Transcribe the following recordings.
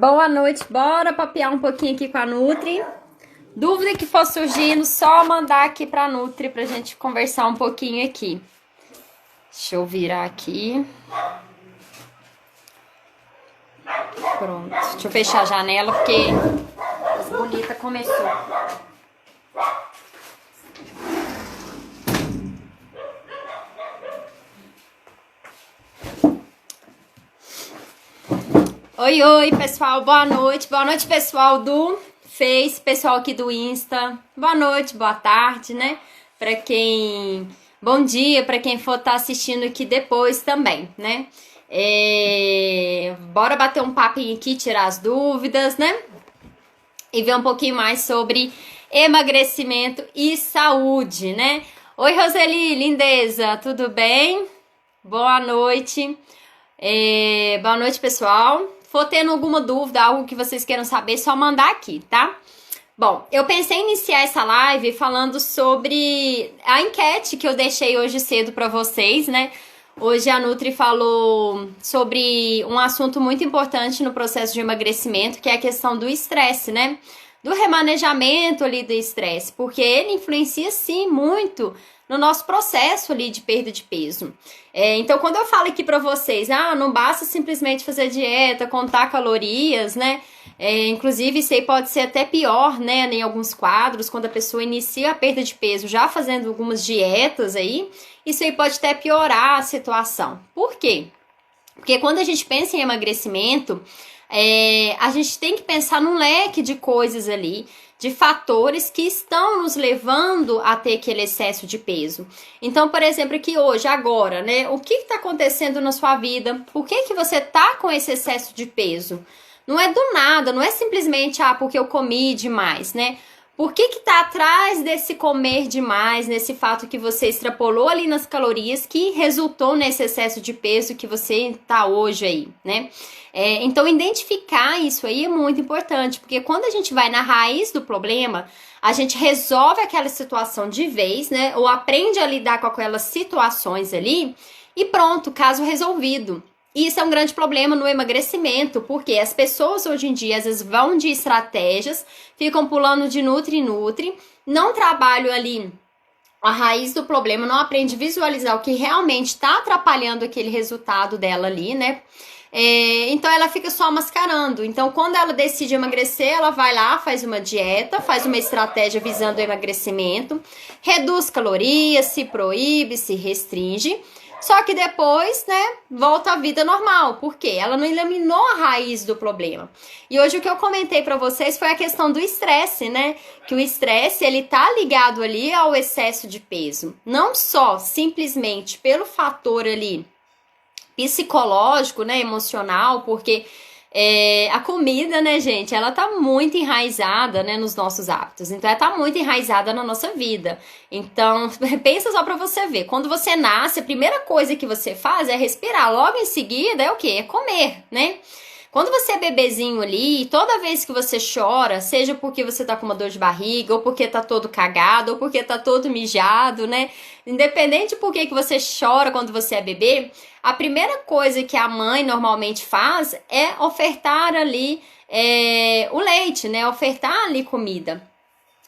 Boa noite, bora papear um pouquinho aqui com a Nutri. Dúvida que for surgindo, só mandar aqui pra Nutri pra gente conversar um pouquinho aqui. Deixa eu virar aqui. Pronto, deixa eu fechar a janela porque as bonitas começou. Oi, pessoal, boa noite, pessoal do Face, pessoal aqui do Insta, boa noite, boa tarde, né, bom dia pra quem for estar assistindo aqui depois também, né, bora bater um papinho aqui, tirar as dúvidas, né, e ver um pouquinho mais sobre emagrecimento e saúde, né. Oi, Roseli, lindeza, tudo bem? Boa noite, pessoal. For tendo alguma dúvida, algo que vocês queiram saber, só mandar aqui, tá? Bom, eu pensei em iniciar essa live falando sobre a enquete que eu deixei hoje cedo para vocês, né? Hoje a Nutri falou sobre um assunto muito importante no processo de emagrecimento, que é a questão do estresse, né? Do remanejamento ali do estresse, porque ele influencia sim muito no nosso processo ali de perda de peso. Então, quando eu falo aqui pra vocês, não basta simplesmente fazer dieta, contar calorias, né? Inclusive, isso aí pode ser até pior, né? Em alguns quadros, quando a pessoa inicia a perda de peso já fazendo algumas dietas aí, isso aí pode até piorar a situação. Por quê? Porque quando a gente pensa em emagrecimento, a gente tem que pensar num leque de coisas ali, de fatores que estão nos levando a ter aquele excesso de peso. Então, por exemplo, aqui hoje, agora, né? O que está acontecendo na sua vida? Por que você tá com esse excesso de peso? Não é do nada, não é simplesmente, porque eu comi demais, né? Por que tá atrás desse comer demais, nesse fato que você extrapolou ali nas calorias, que resultou nesse excesso de peso que você tá hoje aí, né? Então, identificar isso aí é muito importante, porque quando a gente vai na raiz do problema, a gente resolve aquela situação de vez, né? Ou aprende a lidar com aquelas situações ali e pronto, caso resolvido. E isso é um grande problema no emagrecimento, porque as pessoas hoje em dia às vezes vão de estratégias, ficam pulando de nutri em nutri, não trabalham ali a raiz do problema, não aprende a visualizar o que realmente está atrapalhando aquele resultado dela ali, né? Então ela fica só mascarando. Então quando ela decide emagrecer, ela vai lá, faz uma dieta, faz uma estratégia visando o emagrecimento, reduz calorias, se proíbe, se restringe. Só que depois, né, volta à vida normal. Por quê? Ela não eliminou a raiz do problema. E hoje o que eu comentei pra vocês foi a questão do estresse, né? Que o estresse, ele tá ligado ali ao excesso de peso. Não só simplesmente pelo fator ali psicológico, né, emocional, porque a comida, né, gente, ela tá muito enraizada, né, nos nossos hábitos. Então, ela tá muito enraizada na nossa vida. Então, pensa só pra você ver. Quando você nasce, a primeira coisa que você faz é respirar. Logo em seguida, é o quê? É comer, né? Quando você é bebezinho ali, toda vez que você chora, seja porque você tá com uma dor de barriga, ou porque tá todo cagado, ou porque tá todo mijado, né? Independente por que você chora quando você é bebê, a primeira coisa que a mãe normalmente faz é ofertar ali o leite, né? Ofertar ali comida.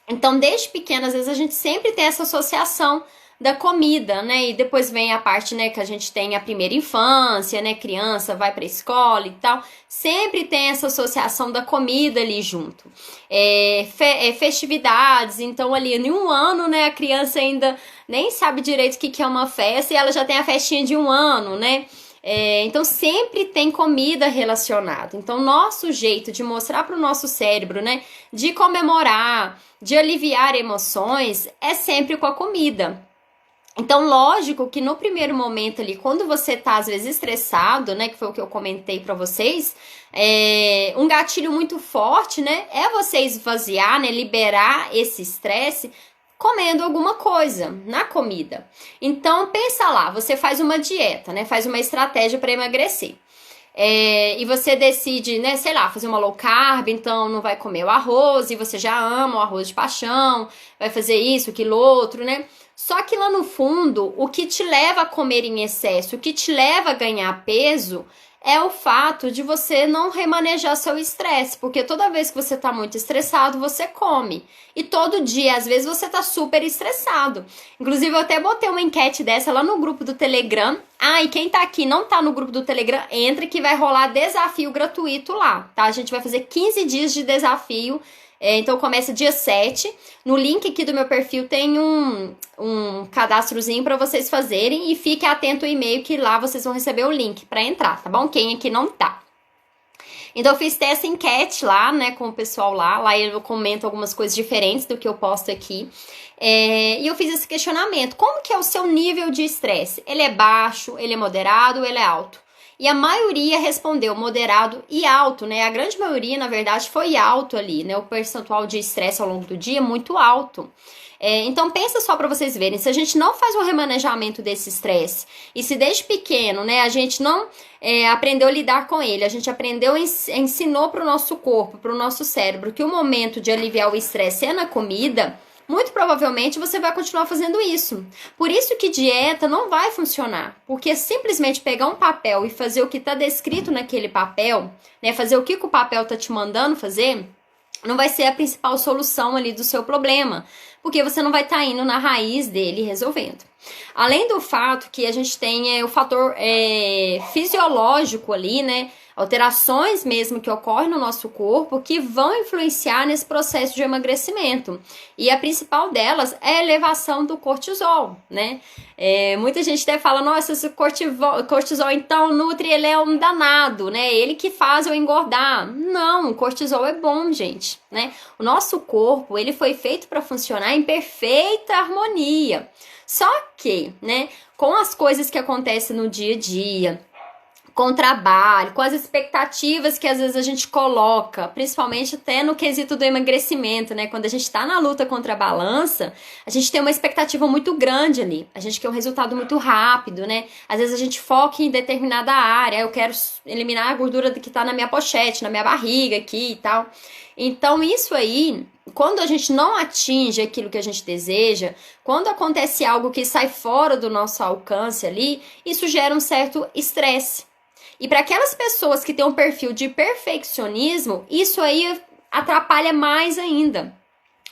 Então, desde pequena, às vezes a gente sempre tem essa associação da comida, né? E depois vem a parte, né, que a gente tem a primeira infância, né? Criança vai pra escola e tal. Sempre tem essa associação da comida ali junto. Festividades, então ali em um ano, né? A criança ainda nem sabe direito o que é uma festa e ela já tem a festinha de um ano, né? Então sempre tem comida relacionada. Então nosso jeito de mostrar para o nosso cérebro, né, de comemorar, de aliviar emoções, é sempre com a comida. Então, lógico que no primeiro momento ali, quando você tá às vezes estressado, né, que foi o que eu comentei pra vocês, um gatilho muito forte, né, é você esvaziar, né, liberar esse estresse comendo alguma coisa na comida. Então, pensa lá, você faz uma dieta, né, faz uma estratégia para emagrecer. E você decide, né, sei lá, fazer uma low carb, então não vai comer o arroz, e você já ama o arroz de paixão, vai fazer isso, aquilo outro, né? Só que lá no fundo, o que te leva a comer em excesso, o que te leva a ganhar peso, é o fato de você não remanejar seu estresse, porque toda vez que você tá muito estressado, você come. E todo dia, às vezes, você tá super estressado. Inclusive, eu até botei uma enquete dessa lá no grupo do Telegram. Ah, e quem tá aqui e não tá no grupo do Telegram, entra que vai rolar desafio gratuito lá, tá? A gente vai fazer 15 dias de desafio. Então começa dia 7. No link aqui do meu perfil tem um cadastrozinho para vocês fazerem. E fique atento ao e-mail que lá vocês vão receber o link para entrar, tá bom? Quem aqui não tá. Então eu fiz essa enquete lá, né, com o pessoal lá. Lá eu comento algumas coisas diferentes do que eu posto aqui. E eu fiz esse questionamento. Como que é o seu nível de estresse? Ele é baixo, ele é moderado ou ele é alto? E a maioria respondeu moderado e alto, né? A grande maioria, na verdade, foi alto ali, né? O percentual de estresse ao longo do dia é muito alto. Então pensa só para vocês verem, se a gente não faz um remanejamento desse estresse, e se desde pequeno, né, a gente não aprendeu a lidar com ele, a gente aprendeu, ensinou para o nosso corpo, para o nosso cérebro, que o momento de aliviar o estresse é na comida, muito provavelmente você vai continuar fazendo isso. Por isso que dieta não vai funcionar. Porque simplesmente pegar um papel e fazer o que está descrito naquele papel, né, fazer o que o papel está te mandando fazer, não vai ser a principal solução ali do seu problema. Porque você não vai estar indo na raiz dele resolvendo. Além do fato que a gente tem o fator fisiológico ali, né? Alterações mesmo que ocorrem no nosso corpo que vão influenciar nesse processo de emagrecimento. E a principal delas é a elevação do cortisol, né? Muita gente até fala, nossa, esse cortisol então nutre, ele é um danado, né? Ele que faz eu engordar. Não, o cortisol é bom, gente, né? O nosso corpo, ele foi feito para funcionar em perfeita harmonia. Só que, né, com as coisas que acontecem no dia a dia, com o trabalho, com as expectativas que às vezes a gente coloca, principalmente até no quesito do emagrecimento, né? Quando a gente tá na luta contra a balança, a gente tem uma expectativa muito grande ali. A gente quer um resultado muito rápido, né? Às vezes a gente foca em determinada área. Eu quero eliminar a gordura que tá na minha pochete, na minha barriga aqui e tal. Então isso aí, quando a gente não atinge aquilo que a gente deseja, quando acontece algo que sai fora do nosso alcance ali, isso gera um certo estresse. E para aquelas pessoas que têm um perfil de perfeccionismo, isso aí atrapalha mais ainda.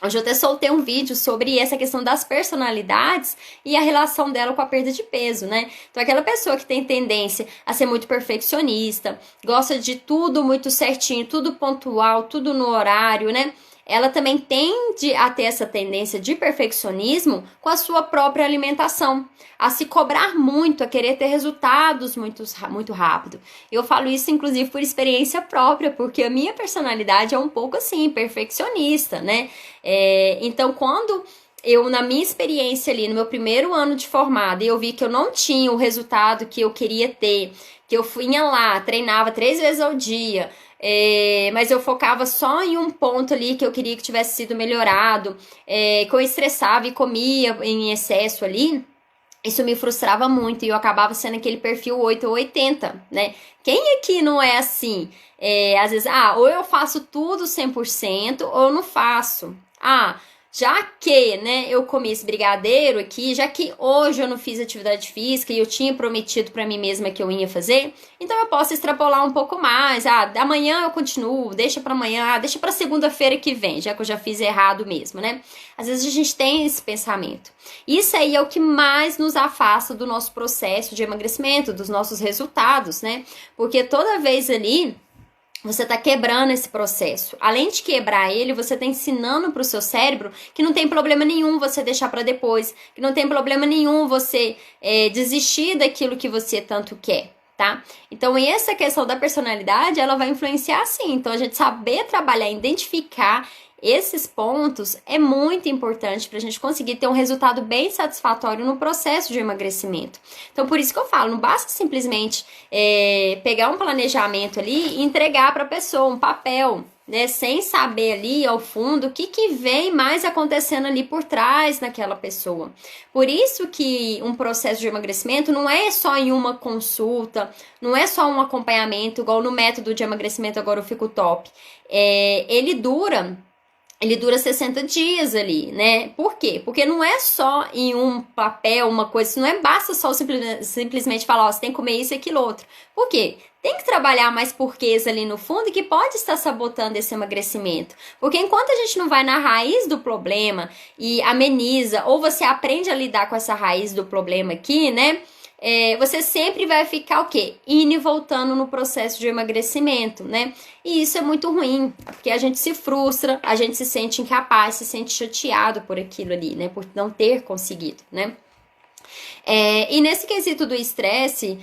Hoje eu até soltei um vídeo sobre essa questão das personalidades e a relação dela com a perda de peso, né? Então aquela pessoa que tem tendência a ser muito perfeccionista, gosta de tudo muito certinho, tudo pontual, tudo no horário, né? Ela também tende a ter essa tendência de perfeccionismo com a sua própria alimentação, a se cobrar muito, a querer ter resultados muito rápido. Eu falo isso, inclusive, por experiência própria, porque a minha personalidade é um pouco assim, perfeccionista, né? Então, quando eu, na minha experiência ali, no meu primeiro ano de formada, eu vi que eu não tinha o resultado que eu queria ter, que eu ia lá, treinava 3 vezes ao dia, mas eu focava só em um ponto ali que eu queria que tivesse sido melhorado, que eu estressava e comia em excesso ali, isso me frustrava muito e eu acabava sendo aquele perfil 8 ou 80, né? Quem aqui não é assim? Às vezes, ou eu faço tudo 100% ou eu não faço. Já que, né, eu comi esse brigadeiro aqui, já que hoje eu não fiz atividade física e eu tinha prometido pra mim mesma que eu ia fazer, então eu posso extrapolar um pouco mais. Amanhã eu continuo, deixa pra amanhã, deixa pra segunda-feira que vem, já que eu já fiz errado mesmo, né? Às vezes a gente tem esse pensamento. Isso aí é o que mais nos afasta do nosso processo de emagrecimento, dos nossos resultados, né? Porque toda vez ali você tá quebrando esse processo. Além de quebrar ele, você tá ensinando pro seu cérebro que não tem problema nenhum você deixar para depois, que não tem problema nenhum você desistir daquilo que você tanto quer, tá? Então, essa questão da personalidade, ela vai influenciar sim. Então, a gente saber trabalhar, identificar esses pontos é muito importante para a gente conseguir ter um resultado bem satisfatório no processo de emagrecimento. Então, por isso que eu falo, não basta simplesmente pegar um planejamento ali e entregar para a pessoa um papel, né, sem saber ali ao fundo o que vem mais acontecendo ali por trás naquela pessoa. Por isso que um processo de emagrecimento não é só em uma consulta, não é só um acompanhamento, igual no método de emagrecimento Agora Eu Fico Top. Ele dura 60 dias ali, né? Por quê? Porque não é só em um papel, uma coisa, não basta só simplesmente falar, você tem que comer isso e aquilo outro. Por quê? tem que trabalhar mais porquês ali no fundo que pode estar sabotando esse emagrecimento. Porque enquanto a gente não vai na raiz do problema e ameniza, ou você aprende a lidar com essa raiz do problema aqui, né? Você sempre vai ficar o quê? Indo e voltando no processo de emagrecimento, né? E isso é muito ruim, porque a gente se frustra, a gente se sente incapaz, se sente chateado por aquilo ali, né? Por não ter conseguido, né? E nesse quesito do estresse,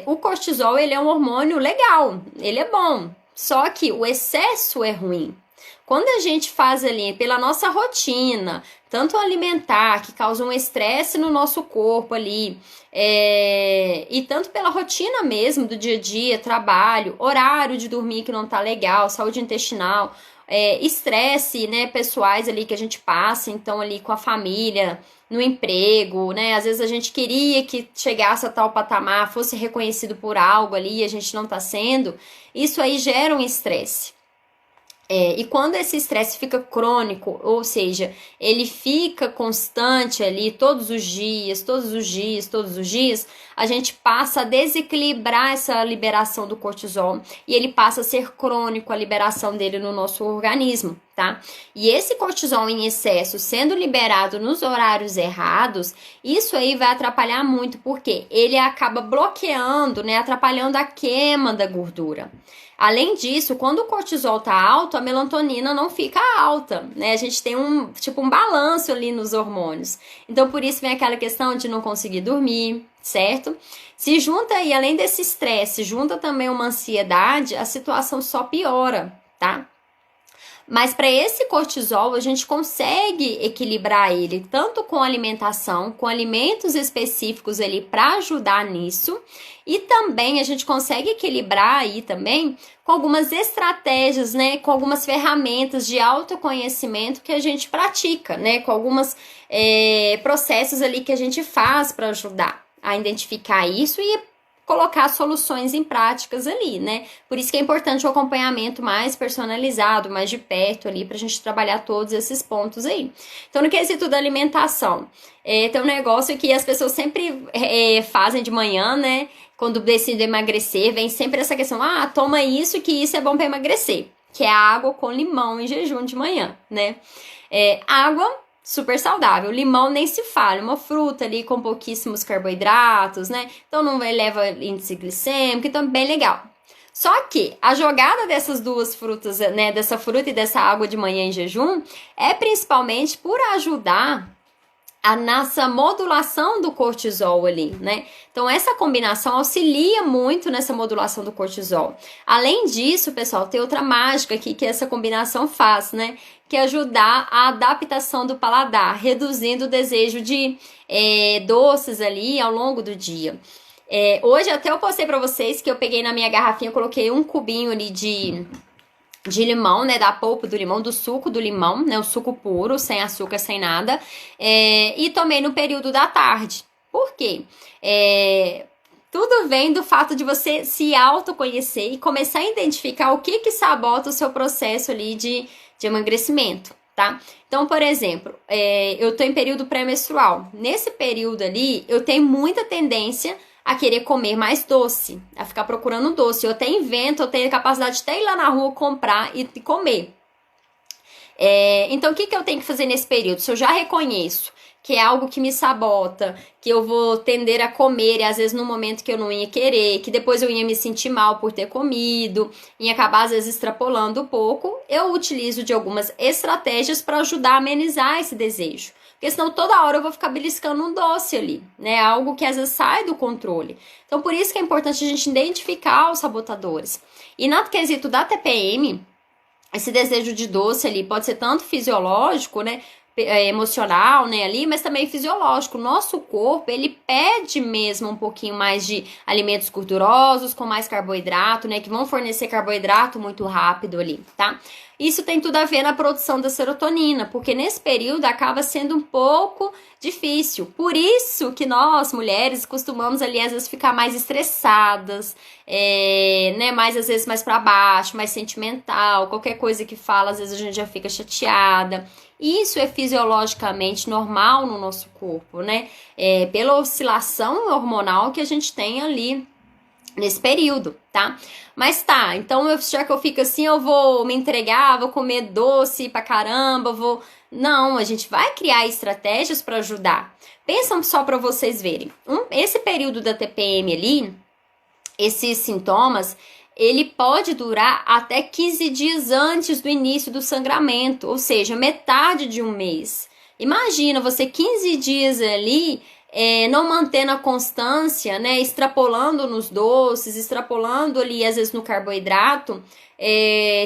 o cortisol, ele é um hormônio legal, ele é bom, só que o excesso é ruim. Quando a gente faz ali pela nossa rotina, tanto alimentar, que causa um estresse no nosso corpo ali, e tanto pela rotina mesmo do dia a dia, trabalho, horário de dormir que não tá legal, saúde intestinal, estresse, né, pessoais ali que a gente passa, então ali com a família, no emprego, né, às vezes a gente queria que chegasse a tal patamar, fosse reconhecido por algo ali e a gente não tá sendo, isso aí gera um estresse. E quando esse estresse fica crônico, ou seja, ele fica constante ali todos os dias, a gente passa a desequilibrar essa liberação do cortisol e ele passa a ser crônico a liberação dele no nosso organismo, tá? E esse cortisol em excesso sendo liberado nos horários errados, isso aí vai atrapalhar muito, porque ele acaba bloqueando, né, atrapalhando a queima da gordura. Além disso, quando o cortisol tá alto, a melatonina não fica alta, né? A gente tem um balanço ali nos hormônios. Então, por isso vem aquela questão de não conseguir dormir, certo? Se junta aí, além desse estresse, junta também uma ansiedade, a situação só piora, tá? Mas para esse cortisol, a gente consegue equilibrar ele tanto com alimentação, com alimentos específicos ali para ajudar nisso, e também a gente consegue equilibrar aí também com algumas estratégias, né, com algumas ferramentas de autoconhecimento que a gente pratica, né, com alguns processos ali que a gente faz para ajudar a identificar isso e colocar soluções em práticas ali, né? Por isso que é importante o acompanhamento mais personalizado, mais de perto ali, pra gente trabalhar todos esses pontos aí. Então, no quesito da alimentação, tem um negócio que as pessoas sempre fazem de manhã, né? Quando decidem emagrecer, vem sempre essa questão, toma isso que isso é bom pra emagrecer, que é água com limão em jejum de manhã, né? Água super saudável, limão nem se fala, uma fruta ali com pouquíssimos carboidratos, né? Então não leva índice glicêmico, então bem legal. Só que a jogada dessas duas frutas, né, dessa fruta e dessa água de manhã em jejum, é principalmente por ajudar a nossa modulação do cortisol ali, né? Então, essa combinação auxilia muito nessa modulação do cortisol. Além disso, pessoal, tem outra mágica aqui que essa combinação faz, né? Que é ajudar a adaptação do paladar, reduzindo o desejo de doces ali ao longo do dia. Hoje até eu postei pra vocês que eu peguei na minha garrafinha, eu coloquei um cubinho ali de limão, né, da polpa do limão, do suco do limão, né, o suco puro, sem açúcar, sem nada, e tomei no período da tarde. Por quê? Tudo vem do fato de você se autoconhecer e começar a identificar o que sabota o seu processo ali de emagrecimento, tá? Então, por exemplo, eu tô em período pré-menstrual. Nesse período ali, eu tenho muita tendência a querer comer mais doce, a ficar procurando doce. Eu até invento, eu tenho a capacidade de até ir lá na rua comprar e comer. Então, o que eu tenho que fazer nesse período? Se eu já reconheço que é algo que me sabota, que eu vou tender a comer, e às vezes no momento que eu não ia querer, que depois eu ia me sentir mal por ter comido, e acabar às vezes extrapolando um pouco, eu utilizo de algumas estratégias para ajudar a amenizar esse desejo. Porque senão toda hora eu vou ficar beliscando um doce ali, né? Algo que às vezes sai do controle. Então, por isso que é importante a gente identificar os sabotadores. E no quesito da TPM, esse desejo de doce ali pode ser tanto fisiológico, né? Emocional, né, ali, mas também fisiológico. O nosso corpo, ele pede mesmo um pouquinho mais de alimentos gordurosos, com mais carboidrato, né, que vão fornecer carboidrato muito rápido ali, tá? Isso tem tudo a ver na produção da serotonina, porque nesse período acaba sendo um pouco difícil. Por isso que nós, mulheres, costumamos ali, às vezes, ficar mais estressadas, né, mais, às vezes, mais pra baixo, mais sentimental, qualquer coisa que fala, às vezes a gente já fica chateada. Isso é fisiologicamente normal no nosso corpo, né? Pela oscilação hormonal que a gente tem ali nesse período, tá? Mas tá, então já que eu fico assim, eu vou me entregar, vou comer doce pra caramba, vou... Não, a gente vai criar estratégias para ajudar. Pensam só para vocês verem. Esse período da TPM ali, esses sintomas, ele pode durar até 15 dias antes do início do sangramento, ou seja, metade de um mês. Imagina você 15 dias ali não mantendo a constância, né, extrapolando nos doces, extrapolando ali às vezes no carboidrato,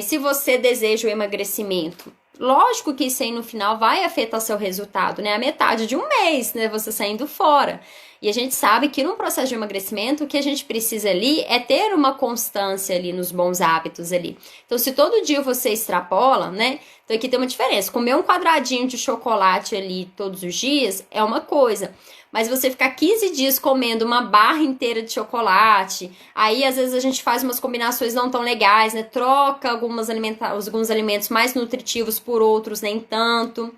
se você deseja o emagrecimento. Lógico que isso aí no final vai afetar seu resultado, né? A metade de um mês, né? Você saindo fora. E a gente sabe que no processo de emagrecimento, o que a gente precisa ali é ter uma constância ali nos bons hábitos ali. Então, se todo dia você extrapola, né? Então, aqui tem uma diferença. Comer um quadradinho de chocolate ali todos os dias é uma coisa. Mas você ficar 15 dias comendo uma barra inteira de chocolate, aí às vezes a gente faz umas combinações não tão legais, né? Troca alguns alimentos mais nutritivos por outros nem tanto.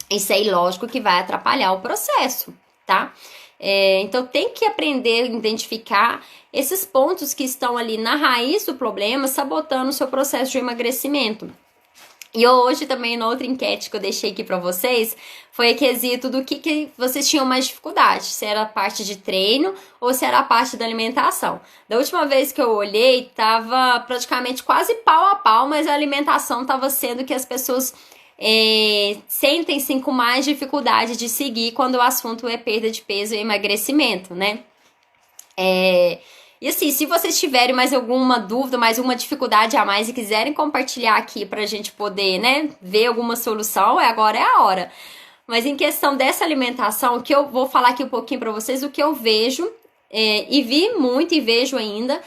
Isso aí, lógico, que vai atrapalhar o processo, tá? Então tem que aprender a identificar esses pontos que estão ali na raiz do problema, sabotando o seu processo de emagrecimento. E hoje também, na outra enquete que eu deixei aqui pra vocês, foi a quesito do que vocês tinham mais dificuldade, se era a parte de treino ou se era a parte da alimentação. Da última vez que eu olhei, tava praticamente quase pau a pau, mas a alimentação tava sendo que as pessoas sentem-se com mais dificuldade de seguir quando o assunto é perda de peso e emagrecimento, né? E assim, se vocês tiverem mais alguma dúvida, mais uma dificuldade a mais e quiserem compartilhar aqui pra gente poder, né, ver alguma solução, agora é a hora. Mas em questão dessa alimentação, o que eu vou falar aqui um pouquinho pra vocês, o que eu vejo, e vi muito e vejo ainda,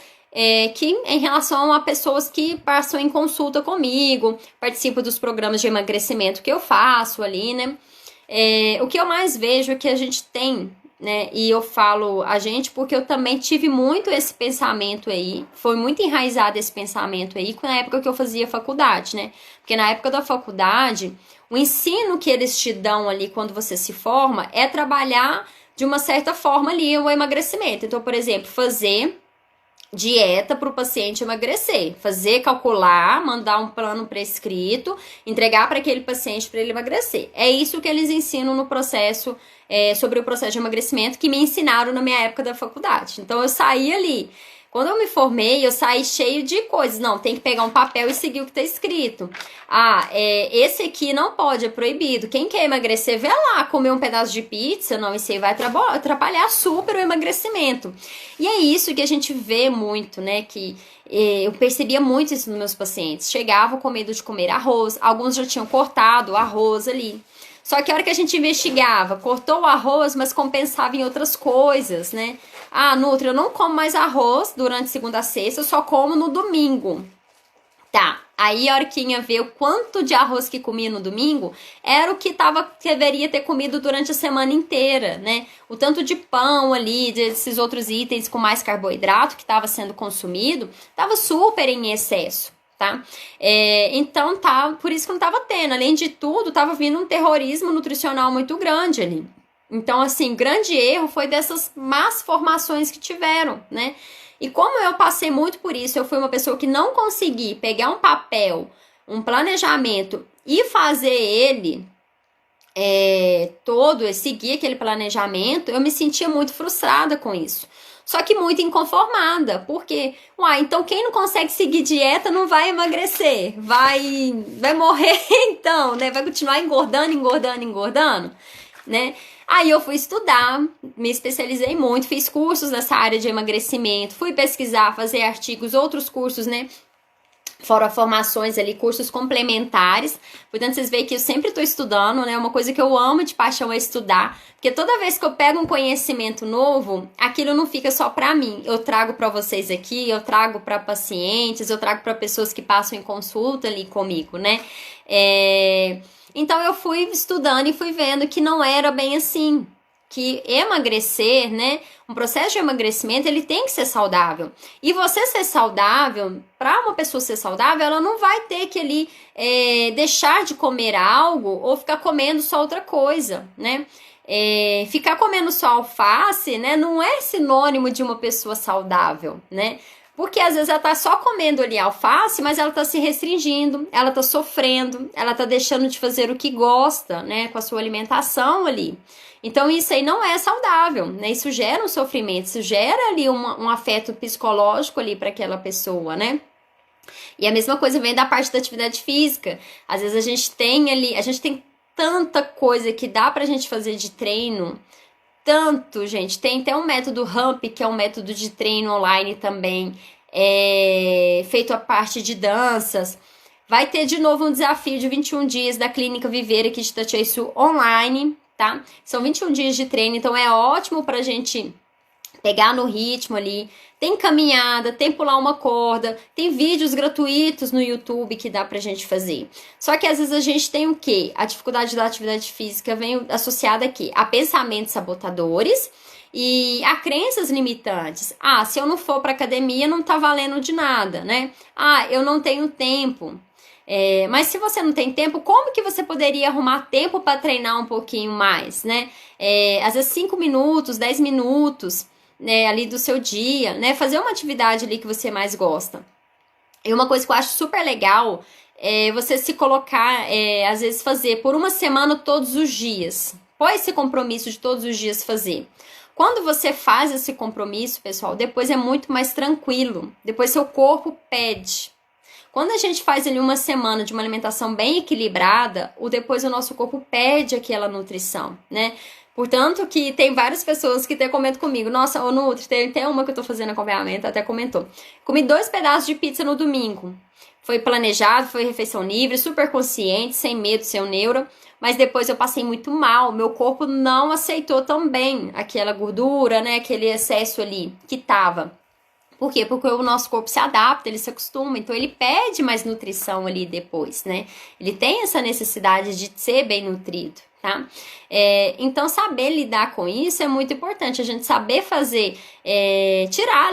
que em relação a pessoas que passam em consulta comigo, participam dos programas de emagrecimento que eu faço ali, né? O que eu mais vejo é que a gente tem, né? E eu falo a gente porque eu também tive muito esse pensamento aí, foi muito enraizado esse pensamento aí na época que eu fazia faculdade, né? Porque na época da faculdade, o ensino que eles te dão ali quando você se forma é trabalhar de uma certa forma ali o emagrecimento. Então, por exemplo, fazer dieta para o paciente emagrecer, calcular, mandar um plano prescrito, entregar para aquele paciente para ele emagrecer. É isso que eles ensinam no processo, sobre o processo de emagrecimento, que me ensinaram na minha época da faculdade. Então eu saí ali. Quando eu me formei, eu saí cheio de coisas. Não, tem que pegar um papel e seguir o que está escrito. Esse aqui não pode, é proibido. Quem quer emagrecer, vê lá, comer um pedaço de pizza. Não, isso aí vai atrapalhar super o emagrecimento. E é isso que a gente vê muito, né? Que eu percebia muito isso nos meus pacientes. Chegavam com medo de comer arroz. Alguns já tinham cortado o arroz ali. Só que a hora que a gente investigava, cortou o arroz, mas compensava em outras coisas, né? Nutri, eu não como mais arroz durante segunda a sexta, eu só como no domingo. Tá, aí a hora que ia ver o quanto de arroz que comia no domingo, era o que deveria ter comido durante a semana inteira, né? O tanto de pão ali, desses outros itens com mais carboidrato que estava sendo consumido, estava super em excesso. Tá? Então por isso que não tava tendo, além de tudo, tava vindo um terrorismo nutricional muito grande ali. Então, assim, grande erro foi dessas más formações que tiveram, né? E como eu passei muito por isso, eu fui uma pessoa que não consegui pegar um papel, um planejamento e fazer ele seguir aquele planejamento, eu me sentia muito frustrada com isso. Só que muito inconformada, porque, então quem não consegue seguir dieta não vai emagrecer, vai morrer então, né? Vai continuar engordando, né? Aí eu fui estudar, me especializei muito, fiz cursos nessa área de emagrecimento, fui pesquisar, fazer artigos, outros cursos, né? Fora formações ali, cursos complementares. Portanto, vocês veem que eu sempre estou estudando, né? Uma coisa que eu amo de paixão é estudar. Porque toda vez que eu pego um conhecimento novo, aquilo não fica só para mim. Eu trago para vocês aqui, eu trago para pacientes, eu trago para pessoas que passam em consulta ali comigo, né? Então, eu fui estudando e fui vendo que não era bem assim. que emagrecer, né, um processo de emagrecimento, ele tem que ser saudável. E você ser saudável, para uma pessoa ser saudável, ela não vai ter que ali deixar de comer algo ou ficar comendo só outra coisa, né? Ficar comendo só alface, né, não é sinônimo de uma pessoa saudável, né? Porque às vezes ela tá só comendo ali alface, mas ela tá se restringindo, ela tá sofrendo, ela tá deixando de fazer o que gosta, né, com a sua alimentação ali. Então isso aí não é saudável, né? Isso gera um sofrimento, isso gera ali um afeto psicológico ali para aquela pessoa, né? E a mesma coisa vem da parte da atividade física. Às vezes a gente tem tanta coisa que dá pra gente fazer de treino, tanto, gente. Tem até um método RAMP, que é um método de treino online também, feito a parte de danças. Vai ter de novo um desafio de 21 dias da Clínica Viver aqui de Itatiaia online, tá? São 21 dias de treino, então é ótimo pra gente pegar no ritmo ali. Tem caminhada, tem pular uma corda, tem vídeos gratuitos no YouTube que dá pra gente fazer. Só que às vezes a gente tem o quê? A dificuldade da atividade física vem associada aqui a pensamentos sabotadores e a crenças limitantes. Ah, se eu não for pra academia não tá valendo de nada, né? Ah, eu não tenho tempo. Mas se você não tem tempo, como que você poderia arrumar tempo para treinar um pouquinho mais, né? Às vezes 5 minutos, 10 minutos, né, ali do seu dia, né? Fazer uma atividade ali que você mais gosta. E uma coisa que eu acho super legal é você se colocar, às vezes fazer por uma semana todos os dias. Põe esse compromisso de todos os dias fazer. Quando você faz esse compromisso, pessoal, depois é muito mais tranquilo. Depois seu corpo pede. Quando a gente faz ali uma semana de uma alimentação bem equilibrada, depois o nosso corpo pede aquela nutrição, né? Portanto, que tem várias pessoas que até comentam comigo, nossa, ô Nutri, tem até uma que eu tô fazendo acompanhamento, até comentou. Comi 2 pedaços de pizza no domingo. Foi planejado, foi refeição livre, super consciente, sem medo, sem neuro, mas depois eu passei muito mal, meu corpo não aceitou tão bem aquela gordura, né, aquele excesso ali que tava. Por quê? Porque o nosso corpo se adapta, ele se acostuma, então ele pede mais nutrição ali depois, né? Ele tem essa necessidade de ser bem nutrido, tá? Então, saber lidar com isso é muito importante, a gente saber fazer,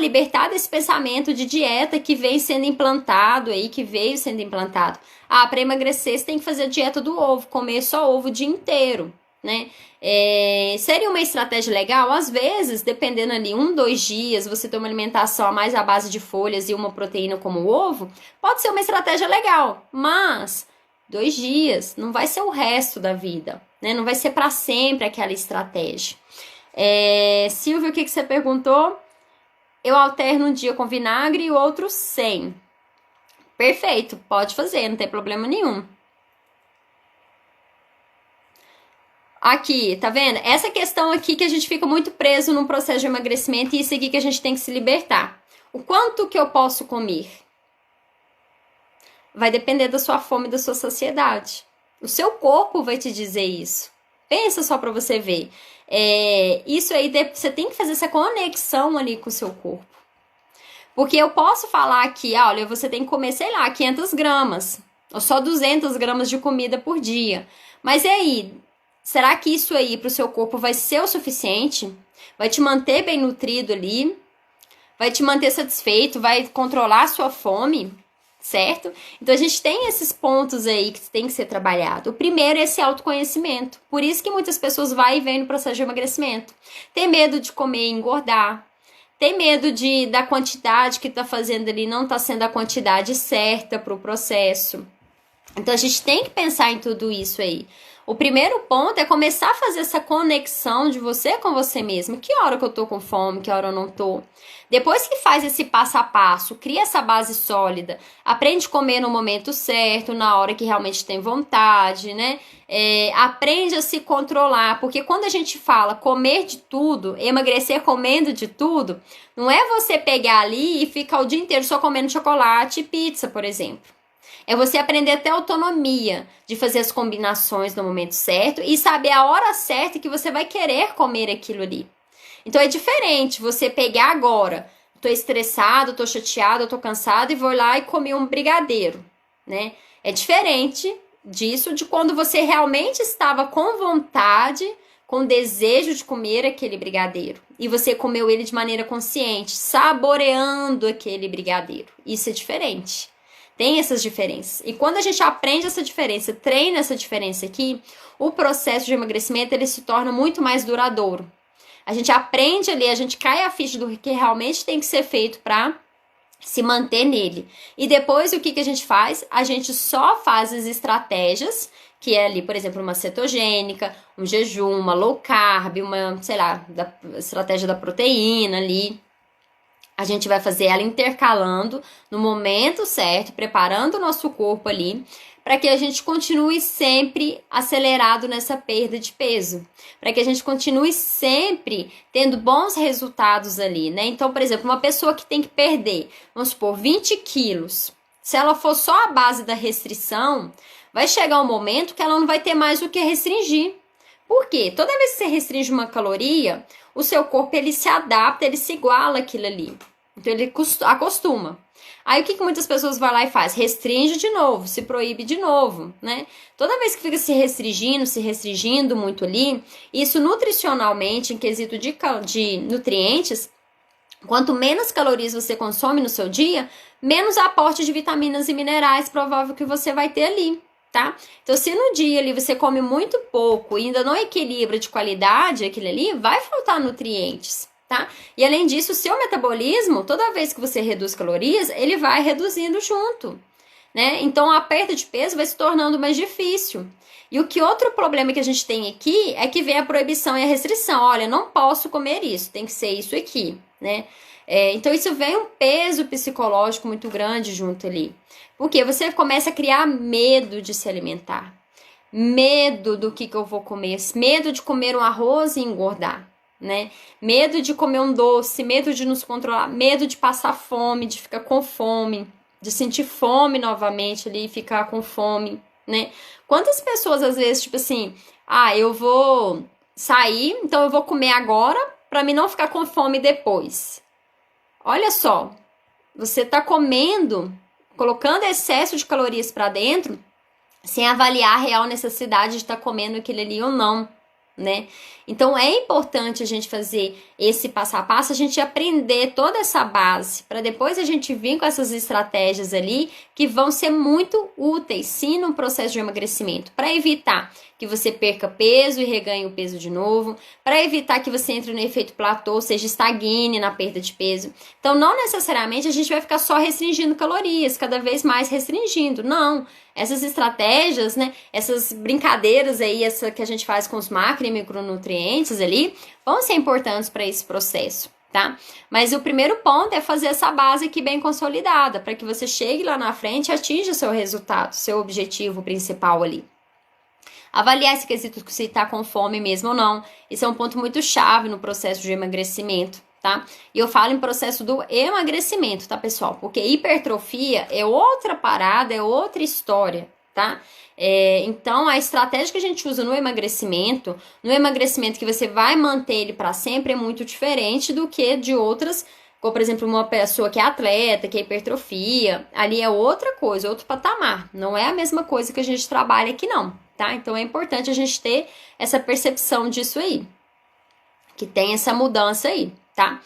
libertar desse pensamento de dieta que vem sendo implantado aí, que veio sendo implantado. Ah, para emagrecer você tem que fazer a dieta do ovo, comer só ovo o dia inteiro, né? Seria uma estratégia legal? Às vezes, dependendo ali, 1, 2 dias, você tem uma alimentação a mais à base de folhas e uma proteína como o ovo, pode ser uma estratégia legal, mas 2 dias não vai ser o resto da vida, né? Não vai ser para sempre aquela estratégia. Silvia, o que você perguntou? Eu alterno um dia com vinagre e o outro sem. Perfeito, pode fazer, não tem problema nenhum. Aqui, tá vendo? Essa questão aqui que a gente fica muito preso num processo de emagrecimento e isso aqui que a gente tem que se libertar. O quanto que eu posso comer? Vai depender da sua fome e da sua saciedade. O seu corpo vai te dizer isso. Pensa só pra você ver. Isso aí, você tem que fazer essa conexão ali com o seu corpo. Porque eu posso falar aqui, olha, você tem que comer, sei lá, 500 gramas. Ou só 200 gramas de comida por dia. Mas e aí? Será que isso aí para o seu corpo vai ser o suficiente? Vai te manter bem nutrido ali? Vai te manter satisfeito? Vai controlar a sua fome? Certo? Então a gente tem esses pontos aí que tem que ser trabalhado. O primeiro é esse autoconhecimento. Por isso que muitas pessoas vão e vêm no processo de emagrecimento. Tem medo de comer e engordar. Tem medo da quantidade que tá fazendo ali não tá sendo a quantidade certa para o processo. Então a gente tem que pensar em tudo isso aí. O primeiro ponto é começar a fazer essa conexão de você com você mesmo. Que hora que eu tô com fome, que hora eu não tô. Depois que faz esse passo a passo, cria essa base sólida, aprende a comer no momento certo, na hora que realmente tem vontade, né? Aprende a se controlar, porque quando a gente fala comer de tudo, emagrecer comendo de tudo, não é você pegar ali e ficar o dia inteiro só comendo chocolate e pizza, por exemplo. É você aprender a ter autonomia de fazer as combinações no momento certo e saber a hora certa que você vai querer comer aquilo ali. Então é diferente você pegar agora, tô estressado, tô chateado, tô cansado e vou lá e comer um brigadeiro, né? É diferente disso de quando você realmente estava com vontade, com desejo de comer aquele brigadeiro. E você comeu ele de maneira consciente, saboreando aquele brigadeiro. Isso é diferente. Tem essas diferenças. E quando a gente aprende essa diferença, treina essa diferença aqui, o processo de emagrecimento ele se torna muito mais duradouro. A gente aprende ali, a gente cai a ficha do que realmente tem que ser feito para se manter nele. E depois o que a gente faz? A gente só faz as estratégias, que é ali, por exemplo, uma cetogênica, um jejum, uma low carb, uma, sei lá, estratégia da proteína ali. A gente vai fazer ela intercalando no momento certo, preparando o nosso corpo ali, para que a gente continue sempre acelerado nessa perda de peso, para que a gente continue sempre tendo bons resultados ali, né? Então, por exemplo, uma pessoa que tem que perder, vamos supor, 20 quilos, se ela for só a base da restrição, vai chegar um momento que ela não vai ter mais o que restringir. Por quê? Toda vez que você restringe uma caloria, o seu corpo ele se adapta, ele se iguala àquilo ali. Então ele acostuma. Aí o que muitas pessoas vão lá e faz? Restringe de novo, se proíbe de novo, né? Toda vez que fica se restringindo muito ali, isso nutricionalmente, em quesito de nutrientes, quanto menos calorias você consome no seu dia, menos aporte de vitaminas e minerais provável que você vai ter ali, tá? Então, se no dia ali você come muito pouco e ainda não equilibra de qualidade aquilo ali, vai faltar nutrientes, tá? E além disso, o seu metabolismo, toda vez que você reduz calorias, ele vai reduzindo junto, né? Então, a perda de peso vai se tornando mais difícil. E o que outro problema que a gente tem aqui é que vem a proibição e a restrição. Olha, não posso comer isso, tem que ser isso aqui, né? Então, isso vem um peso psicológico muito grande junto ali. Porque você começa a criar medo de se alimentar. Medo do que eu vou comer. Medo de comer um arroz e engordar, né? Medo de comer um doce, medo de nos controlar, medo de passar fome, de ficar com fome, de sentir fome novamente ali e ficar com fome, né? Quantas pessoas às vezes, tipo assim, eu vou sair, então eu vou comer agora para mim não ficar com fome depois. Olha só, você tá comendo, colocando excesso de calorias para dentro, sem avaliar a real necessidade de estar comendo aquilo ali ou não, né? Então é importante a gente fazer esse passo a passo, a gente aprender toda essa base, para depois a gente vir com essas estratégias ali que vão ser muito úteis, sim, no processo de emagrecimento, para evitar que você perca peso e reganhe o peso de novo, para evitar que você entre no efeito platô, ou seja, estagne na perda de peso. Então, não necessariamente a gente vai ficar só restringindo calorias, cada vez mais restringindo, não. Essas estratégias, né, essas brincadeiras aí, essa que a gente faz com os macro e micronutrientes ali, vão ser importantes para esse processo, tá? Mas o primeiro ponto é fazer essa base aqui bem consolidada, para que você chegue lá na frente e atinja o seu resultado, seu objetivo principal ali. Avaliar esse quesito que você está com fome mesmo ou não. Isso é um ponto muito chave no processo de emagrecimento, tá? E eu falo em processo do emagrecimento, tá, pessoal? Porque hipertrofia é outra parada, é outra história, tá? Então, a estratégia que a gente usa no emagrecimento que você vai manter ele para sempre, é muito diferente do que de outras, como, por exemplo, uma pessoa que é atleta, que é hipertrofia, ali é outra coisa, outro patamar. Não é a mesma coisa que a gente trabalha aqui, não, tá? Então, é importante a gente ter essa percepção disso aí, que tem essa mudança aí, tá?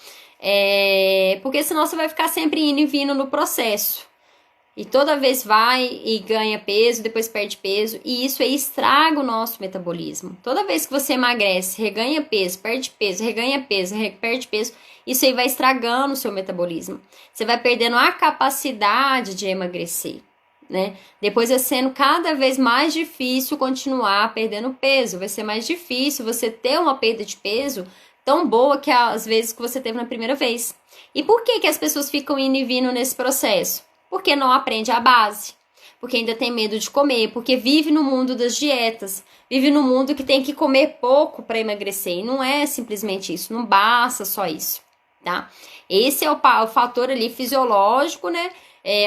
Porque senão você vai ficar sempre indo e vindo no processo. E toda vez vai e ganha peso, depois perde peso. E isso aí estraga o nosso metabolismo. Toda vez que você emagrece, reganha peso, reganha peso, perde peso, isso aí vai estragando o seu metabolismo. Você vai perdendo a capacidade de emagrecer, né? Depois vai sendo cada vez mais difícil continuar perdendo peso. Vai ser mais difícil você ter uma perda de peso tão boa que às vezes que você teve na primeira vez. E por que as pessoas ficam indo e vindo nesse processo? Porque não aprende a base, porque ainda tem medo de comer, porque vive no mundo das dietas, vive no mundo que tem que comer pouco para emagrecer. E não é simplesmente isso, não basta só isso, tá? Esse é o fator ali fisiológico, né?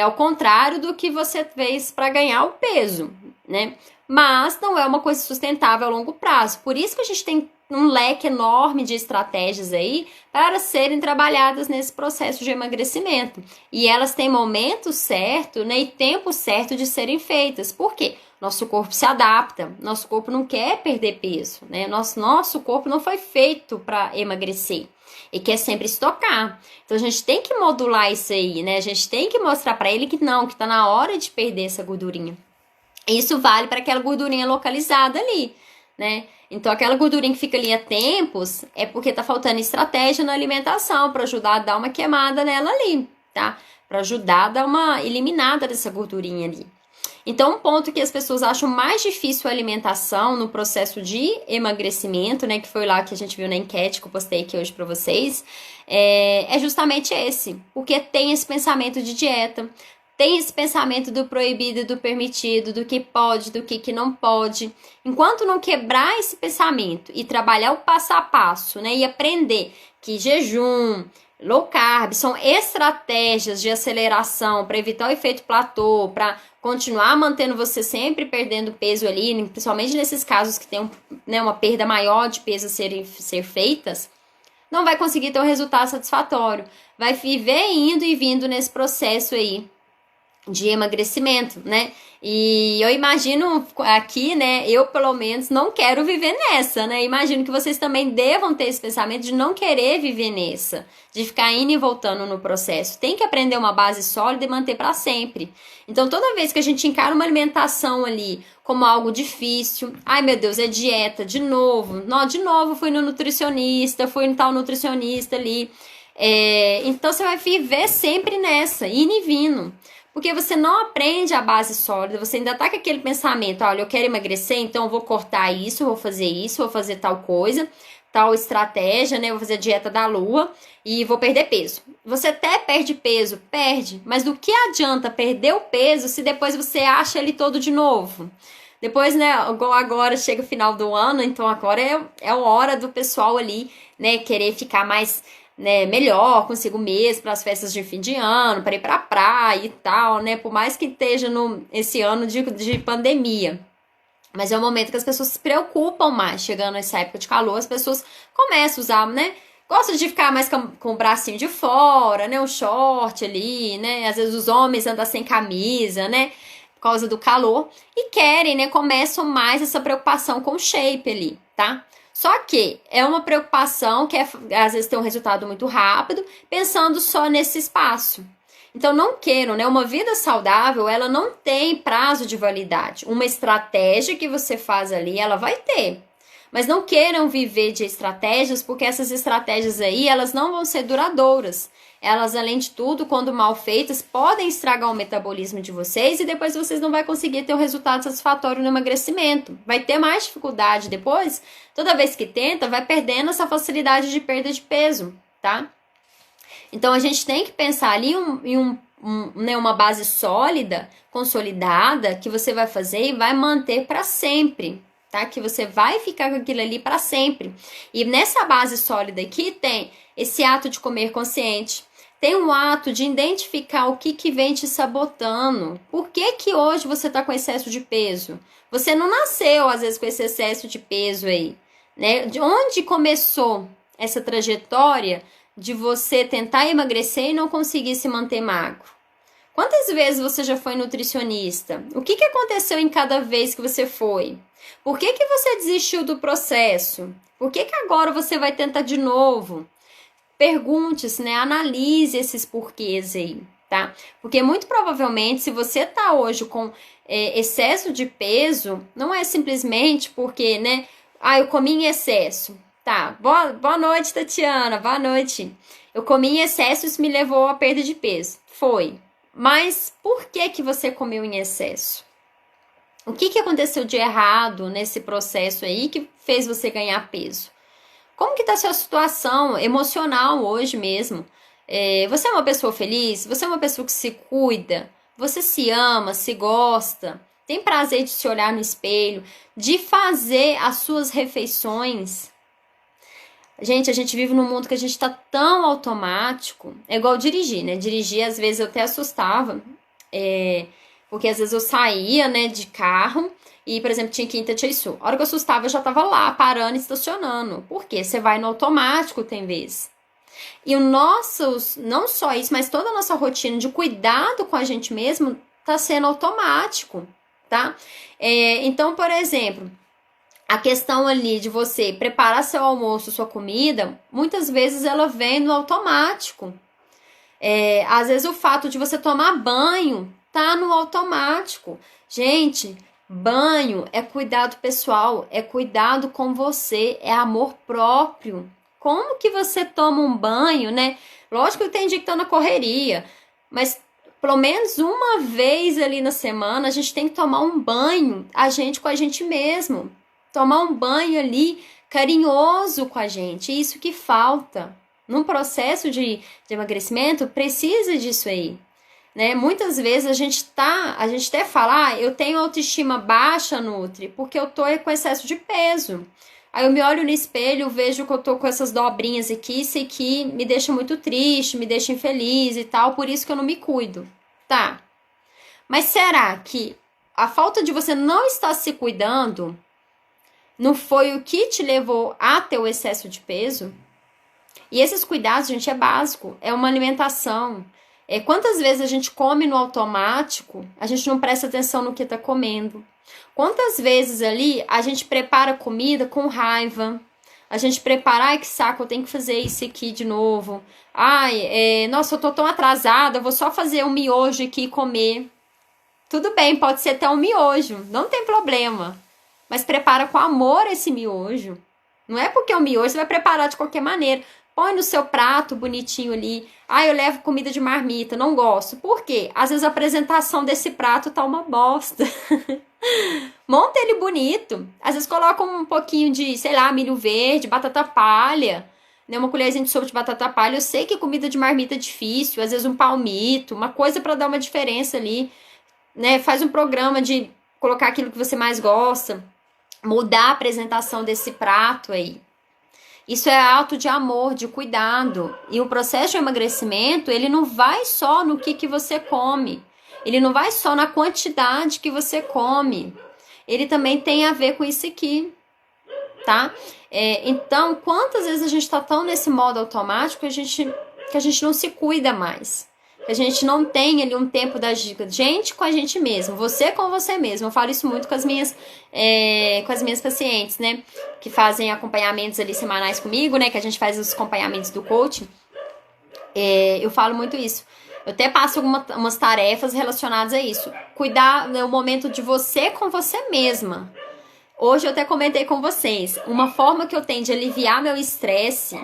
Ao contrário do que você fez para ganhar o peso, né? Mas não é uma coisa sustentável a longo prazo. Por isso que a gente tem um leque enorme de estratégias aí para serem trabalhadas nesse processo de emagrecimento. E elas têm momento certo, né, e tempo certo de serem feitas. Por quê? Nosso corpo se adapta, nosso corpo não quer perder peso, né? Nosso corpo não foi feito para emagrecer e quer sempre estocar. Então a gente tem que modular isso aí, né? A gente tem que mostrar para ele que não, que tá na hora de perder essa gordurinha. Isso vale para aquela gordurinha localizada ali, né? Então aquela gordurinha que fica ali há tempos é porque tá faltando estratégia na alimentação para ajudar a dar uma queimada nela ali, tá? Para ajudar a dar uma eliminada dessa gordurinha ali. Então, um ponto que as pessoas acham mais difícil a alimentação no processo de emagrecimento, né, que foi lá que a gente viu na enquete que eu postei aqui hoje para vocês, é justamente esse, porque tem esse pensamento de dieta, tem esse pensamento do proibido e do permitido, do que pode, do que não pode. Enquanto não quebrar esse pensamento e trabalhar o passo a passo, né, e aprender que jejum, low carb são estratégias de aceleração para evitar o efeito platô, para continuar mantendo você sempre perdendo peso ali, principalmente nesses casos que tem uma perda maior de peso a ser feitas, não vai conseguir ter um resultado satisfatório. Vai viver indo e vindo nesse processo aí de emagrecimento, né? E eu imagino aqui, né, eu pelo menos não quero viver nessa, né? Imagino que vocês também devam ter esse pensamento de não querer viver nessa, de ficar indo e voltando no processo. Tem que aprender uma base sólida e manter para sempre. Então, toda vez que a gente encara uma alimentação ali como algo difícil, ai meu Deus, é dieta, de novo, não, de novo fui no nutricionista, fui no tal nutricionista ali. Então, você vai viver sempre nessa, indo e vindo. Porque você não aprende a base sólida, você ainda tá com aquele pensamento, olha, eu quero emagrecer, então eu vou cortar isso, vou fazer tal coisa, tal estratégia, né? Eu vou fazer a dieta da lua e vou perder peso. Você até perde peso, perde, mas do que adianta perder o peso se depois você acha ele todo de novo? Depois, né, agora chega o final do ano, então agora é a hora do pessoal ali, né, querer ficar mais, né, melhor consigo mesmo para as festas de fim de ano, para ir para a praia e tal, né? Por mais que esteja esse ano de pandemia. Mas é um momento que as pessoas se preocupam mais. Chegando essa época de calor, as pessoas começam a usar, né? Gostam de ficar mais com o bracinho de fora, né? Um short ali, né? Às vezes os homens andam sem camisa, né? Por causa do calor. E querem, né? Começam mais essa preocupação com o shape ali, tá? Só que é uma preocupação que às vezes tem um resultado muito rápido, pensando só nesse espaço. Então não queiram, né? Uma vida saudável, ela não tem prazo de validade. Uma estratégia que você faz ali, ela vai ter. Mas não queiram viver de estratégias, porque essas estratégias aí, elas não vão ser duradouras. Elas, além de tudo, quando mal feitas, podem estragar o metabolismo de vocês e depois vocês não vão conseguir ter um resultado satisfatório no emagrecimento. Vai ter mais dificuldade depois. Toda vez que tenta, vai perdendo essa facilidade de perda de peso, tá? Então, a gente tem que pensar ali né, uma base sólida, consolidada, que você vai fazer e vai manter para sempre, tá? Que você vai ficar com aquilo ali para sempre. E nessa base sólida aqui tem esse ato de comer consciente, tem um ato de identificar o que vem te sabotando. Por que hoje você está com excesso de peso? Você não nasceu, às vezes, com esse excesso de peso aí, né? De onde começou essa trajetória de você tentar emagrecer e não conseguir se manter magro? Quantas vezes você já foi nutricionista? O que aconteceu em cada vez que você foi? Por que você desistiu do processo? Por que agora você vai tentar de novo? Pergunte-se, né? Analise esses porquês aí, tá? Porque muito provavelmente, se você tá hoje com excesso de peso, não é simplesmente porque, né? Ah, eu comi em excesso. Tá, boa noite, Tatiana, boa noite. Eu comi em excesso e isso me levou à perda de peso. Foi. Mas por que você comeu em excesso? O que aconteceu de errado nesse processo aí que fez você ganhar peso? Como que tá a sua situação emocional hoje mesmo? Você é uma pessoa feliz? Você é uma pessoa que se cuida? Você se ama, se gosta? Tem prazer de se olhar no espelho? De fazer as suas refeições? Gente, a gente vive num mundo que a gente tá tão automático. É igual dirigir, né? Dirigir, às vezes, eu até assustava. Porque às vezes eu saía, né, de carro e, por exemplo, tinha que ir em Itatiaçu. A hora que eu assustava, eu já tava lá, parando e estacionando. Por quê? Você vai no automático, tem vez. E não só isso, mas toda a nossa rotina de cuidado com a gente mesmo tá sendo automático. tá? Então, por exemplo, a questão ali de você preparar seu almoço, sua comida, muitas vezes ela vem no automático. Às vezes o fato de você tomar banho tá no automático. Gente, banho é cuidado pessoal, é cuidado com você, é amor próprio. Como que você toma um banho, né? Lógico que tem dia que tá na correria, mas pelo menos uma vez ali na semana a gente tem que tomar um banho, a gente com a gente mesmo. Tomar um banho ali carinhoso com a gente, isso que falta. Num processo de emagrecimento, precisa disso aí, né? Muitas vezes a gente até fala, eu tenho autoestima baixa, Nutri, porque eu tô com excesso de peso. Aí eu me olho no espelho, vejo que eu tô com essas dobrinhas aqui, isso aqui me deixa muito triste, me deixa infeliz e tal, por isso que eu não me cuido. Tá. Mas será que a falta de você não estar se cuidando não foi o que te levou a ter o excesso de peso? E esses cuidados, gente, é básico. É uma alimentação. Quantas vezes a gente come no automático, a gente não presta atenção no que está comendo. Quantas vezes ali a gente prepara comida com raiva. A gente prepara, ai que saco, eu tenho que fazer isso aqui de novo. Ai, nossa, eu tô tão atrasada, eu vou só fazer um miojo aqui e comer. Tudo bem, pode ser até um miojo, não tem problema. Mas prepara com amor esse miojo. Não é porque é um miojo, você vai preparar de qualquer maneira. Põe no seu prato bonitinho ali. Eu levo comida de marmita, não gosto. Por quê? Às vezes a apresentação desse prato tá uma bosta. Monta ele bonito. Às vezes coloca um pouquinho de, sei lá, milho verde, batata palha, né? Uma colherzinha de sopa de batata palha. Eu sei que comida de marmita é difícil, às vezes um palmito, uma coisa para dar uma diferença ali, né? Faz um programa de colocar aquilo que você mais gosta, mudar a apresentação desse prato aí. Isso é ato de amor, de cuidado. E o processo de emagrecimento, ele não vai só no que você come. Ele não vai só na quantidade que você come. Ele também tem a ver com isso aqui, tá? Então, quantas vezes a gente tá tão nesse modo automático que a gente não se cuida mais? Que a gente não tem ali um tempo da gente com a gente mesmo, você com você mesmo. Eu falo isso muito com as minhas pacientes, né? Que fazem acompanhamentos ali semanais comigo, né? Que a gente faz os acompanhamentos do coaching. Eu falo muito isso. Eu até passo umas tarefas relacionadas a isso. Cuidar no momento de você com você mesma. Hoje eu até comentei com vocês. Uma forma que eu tenho de aliviar meu estresse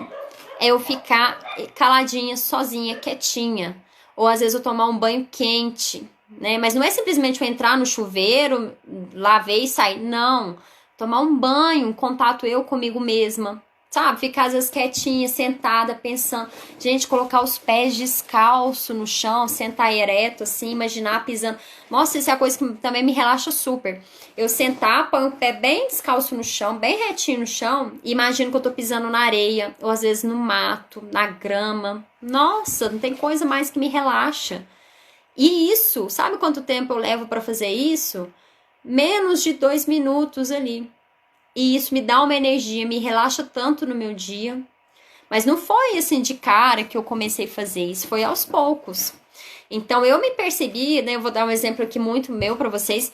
é eu ficar caladinha, sozinha, quietinha. Ou às vezes eu tomar um banho quente, né? Mas não é simplesmente eu entrar no chuveiro, lavar e sair. Não. Tomar um banho, um contato eu comigo mesma. Sabe? Ficar às vezes quietinha, sentada, pensando. Gente, colocar os pés descalço no chão, sentar ereto, assim, imaginar pisando. Nossa, isso é a coisa que também me relaxa super. Eu sentar, põe o pé bem descalço no chão, bem retinho no chão, e imagino que eu tô pisando na areia, ou às vezes no mato, na grama. Nossa, não tem coisa mais que me relaxa. E isso, sabe quanto tempo eu levo pra fazer isso? Menos de 2 minutos ali. E isso me dá uma energia, me relaxa tanto no meu dia. Mas não foi assim de cara que eu comecei a fazer isso, foi aos poucos. Então eu me percebi, né? Eu vou dar um exemplo aqui muito meu pra vocês.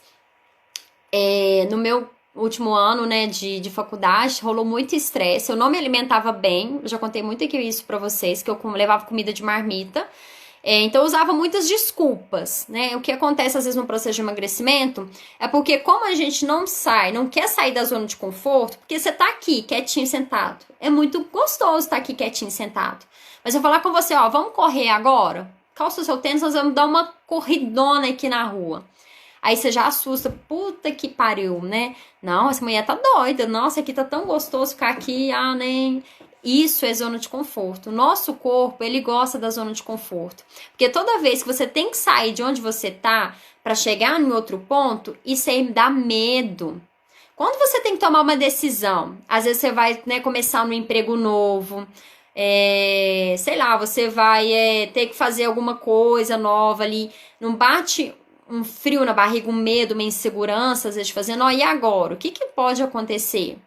No meu último ano, né, de faculdade, rolou muito estresse. Eu não me alimentava bem, eu já contei muito aqui isso pra vocês, que eu levava comida de marmita. Então eu usava muitas desculpas, né? O que acontece às vezes no processo de emagrecimento é porque como a gente não quer sair da zona de conforto, porque você tá aqui quietinho sentado. É muito gostoso estar aqui quietinho sentado. Mas eu vou falar com você, ó, vamos correr agora? Calça o seu tênis, nós vamos dar uma corridona aqui na rua. Aí você já assusta, puta que pariu, né? Não, essa mulher tá doida, nossa, aqui tá tão gostoso ficar aqui, nem... Isso é zona de conforto. O nosso corpo, ele gosta da zona de conforto. Porque toda vez que você tem que sair de onde você tá para chegar em outro ponto, isso aí dá medo. Quando você tem que tomar uma decisão, às vezes você vai, né, começar um emprego novo, sei lá, você vai ter que fazer alguma coisa nova ali, não bate um frio na barriga, um medo, uma insegurança, às vezes fazendo, e agora? O que pode acontecer?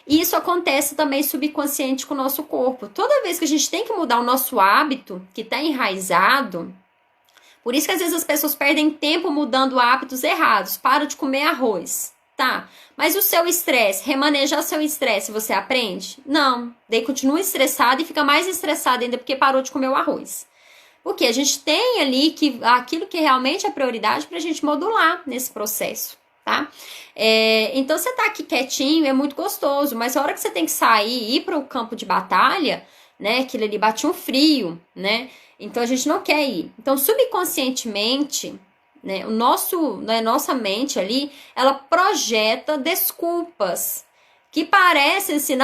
E isso acontece também subconsciente com o nosso corpo. Toda vez que a gente tem que mudar o nosso hábito, que está enraizado, Por isso que às vezes as pessoas perdem tempo mudando hábitos errados. Para de comer arroz, tá? Mas o seu estresse, remanejar seu estresse, você aprende? Não. Daí continua estressado e fica mais estressado ainda porque parou de comer o arroz. Porque a gente tem ali aquilo que realmente é prioridade pra gente modular nesse processo, tá? Então você tá aqui quietinho, é muito gostoso, mas a hora que você tem que sair e ir para o campo de batalha, né? Aquilo ali bate um frio, né? Então a gente não quer ir. Então, subconscientemente, né, nossa mente ali, ela projeta desculpas que parecem, assim,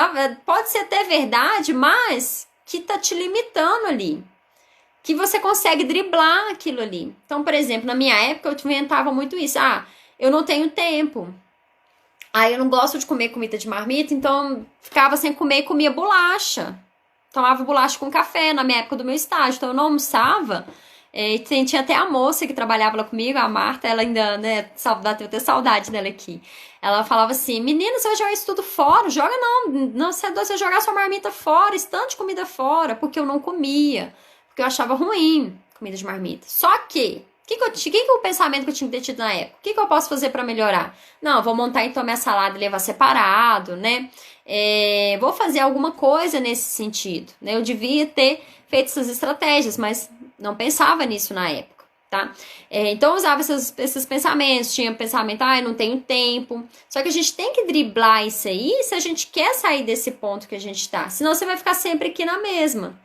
pode ser até verdade, mas que tá te limitando ali. Que você consegue driblar aquilo ali. Então, por exemplo, na minha época eu inventava muito isso. Eu não tenho tempo. Eu não gosto de comer comida de marmita, então ficava sem comer e comia bolacha. Tomava bolacha com café na minha época do meu estágio. Então eu não almoçava. E tinha até a moça que trabalhava lá comigo, a Marta, ela ainda, né, tenho até saudade dela aqui. Ela falava assim: menina, você vai jogar isso tudo fora? Joga não, você é doido, você vai jogar sua marmita fora, estante de comida fora, porque eu não comia. Porque eu achava ruim comida de marmita. Só que, o pensamento que eu tinha que ter tido na época? O que eu posso fazer para melhorar? Não, eu vou montar então minha salada e levar separado, né? Vou fazer alguma coisa nesse sentido, né? Eu devia ter feito essas estratégias, mas não pensava nisso na época, tá? Então eu usava esses pensamentos, tinha pensamento, eu não tenho tempo. Só que a gente tem que driblar isso aí se a gente quer sair desse ponto que a gente tá. Senão você vai ficar sempre aqui na mesma.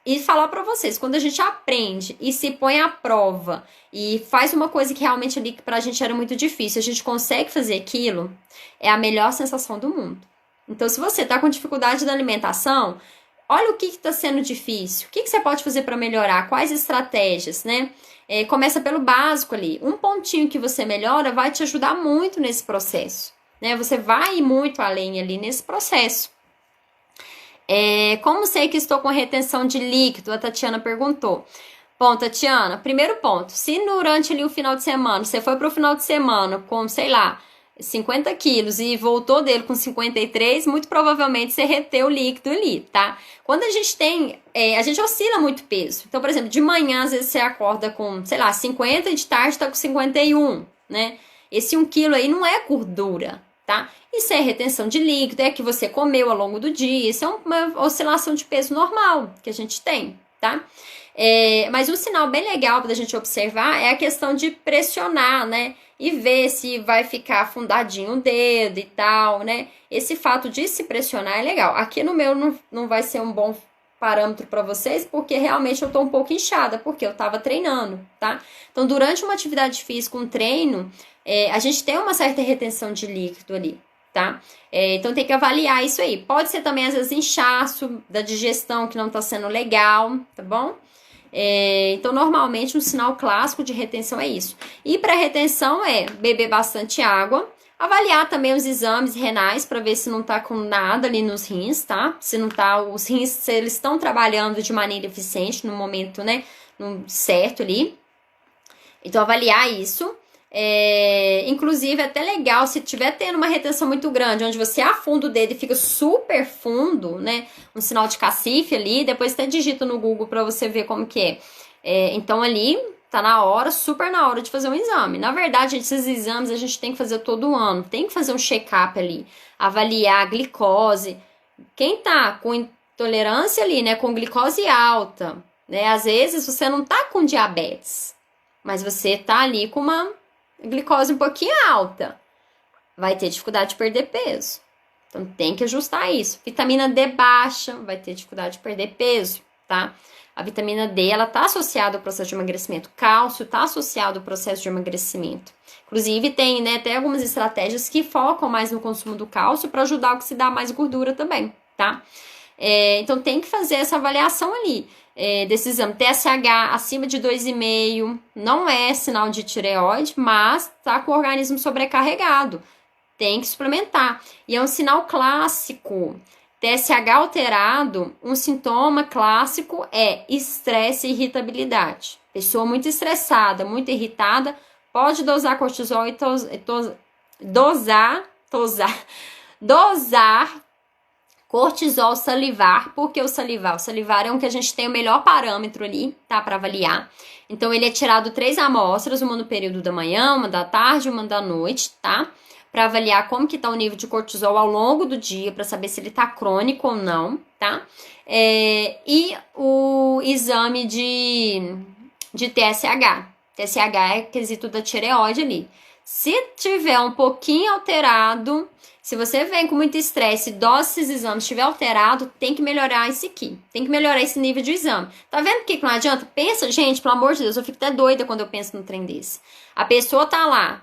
E falar pra vocês, quando a gente aprende e se põe à prova e faz uma coisa que realmente ali pra gente era muito difícil, a gente consegue fazer aquilo, é a melhor sensação do mundo. Então, se você tá com dificuldade da alimentação, olha o que tá sendo difícil, o que você pode fazer pra melhorar, quais estratégias, né? Começa pelo básico ali. Um pontinho que você melhora vai te ajudar muito nesse processo, né? Você vai ir muito além ali nesse processo. Como sei que estou com retenção de líquido? A Tatiana perguntou. Bom, Tatiana, primeiro ponto. Se durante ali o final de semana, você foi para o final de semana com, sei lá, 50 quilos e voltou dele com 53, muito provavelmente você reteu o líquido ali, tá? Quando a gente tem, a gente oscila muito peso. Então, por exemplo, de manhã, às vezes você acorda com, sei lá, 50 e de tarde tá com 51, né? Esse 1 quilo aí não é gordura, tá? Isso é retenção de líquido, é que você comeu ao longo do dia, isso é uma oscilação de peso normal que a gente tem, tá? Mas um sinal bem legal pra gente observar é a questão de pressionar, né? E ver se vai ficar afundadinho o dedo e tal, né? Esse fato de se pressionar é legal. Aqui no meu não vai ser um bom parâmetro para vocês, porque realmente eu tô um pouco inchada, porque eu tava treinando, tá? Então, durante uma atividade física, um treino, a gente tem uma certa retenção de líquido ali, tá? Então tem que avaliar isso aí. Pode ser também, às vezes, inchaço da digestão que não tá sendo legal, tá bom? Então, normalmente, um sinal clássico de retenção é isso. E para retenção é beber bastante água, avaliar também os exames renais para ver se não tá com nada ali nos rins, tá? Se não tá, os rins, se eles estão trabalhando de maneira eficiente no momento, né, no certo ali. Então, avaliar isso. Inclusive, é até legal, se tiver tendo uma retenção muito grande, onde você afunda o dedo e fica super fundo, né? Um sinal de cacife ali, depois até digita no Google para você ver como que é. Então, ali, tá na hora, super na hora de fazer um exame. Na verdade, esses exames a gente tem que fazer todo ano, tem que fazer um check-up ali, avaliar a glicose. Quem tá com intolerância ali, né, com glicose alta, né? Às vezes você não tá com diabetes, mas você tá ali com uma glicose um pouquinho alta, vai ter dificuldade de perder peso. Então tem que ajustar isso. Vitamina D baixa, vai ter dificuldade de perder peso, tá? A vitamina D, ela tá associada ao processo de emagrecimento. Cálcio tá associado ao processo de emagrecimento. Inclusive tem, né, até algumas estratégias que focam mais no consumo do cálcio para ajudar a oxidar mais gordura também, tá? Então tem que fazer essa avaliação ali. Desse exame, TSH acima de 2,5 não é sinal de tireoide, mas tá com o organismo sobrecarregado, tem que suplementar. E é um sinal clássico. TSH alterado, um sintoma clássico é estresse e irritabilidade. Pessoa muito estressada, muito irritada, pode dosar cortisol e dosar Cortisol salivar, porque o salivar é um que a gente tem o melhor parâmetro ali, tá, para avaliar. Então ele é tirado 3 amostras, uma no período da manhã, uma da tarde, uma da noite, tá? Para avaliar como que tá o nível de cortisol ao longo do dia, para saber se ele tá crônico ou não, tá? E o exame de TSH. TSH é quesito da tireoide ali. Se tiver um pouquinho alterado, se você vem com muito estresse e desses exames estiver alterado, tem que melhorar esse aqui. Tem que melhorar esse nível de exame. Tá vendo que não adianta? Pensa, gente, pelo amor de Deus, eu fico até doida quando eu penso num trem desse. A pessoa tá lá,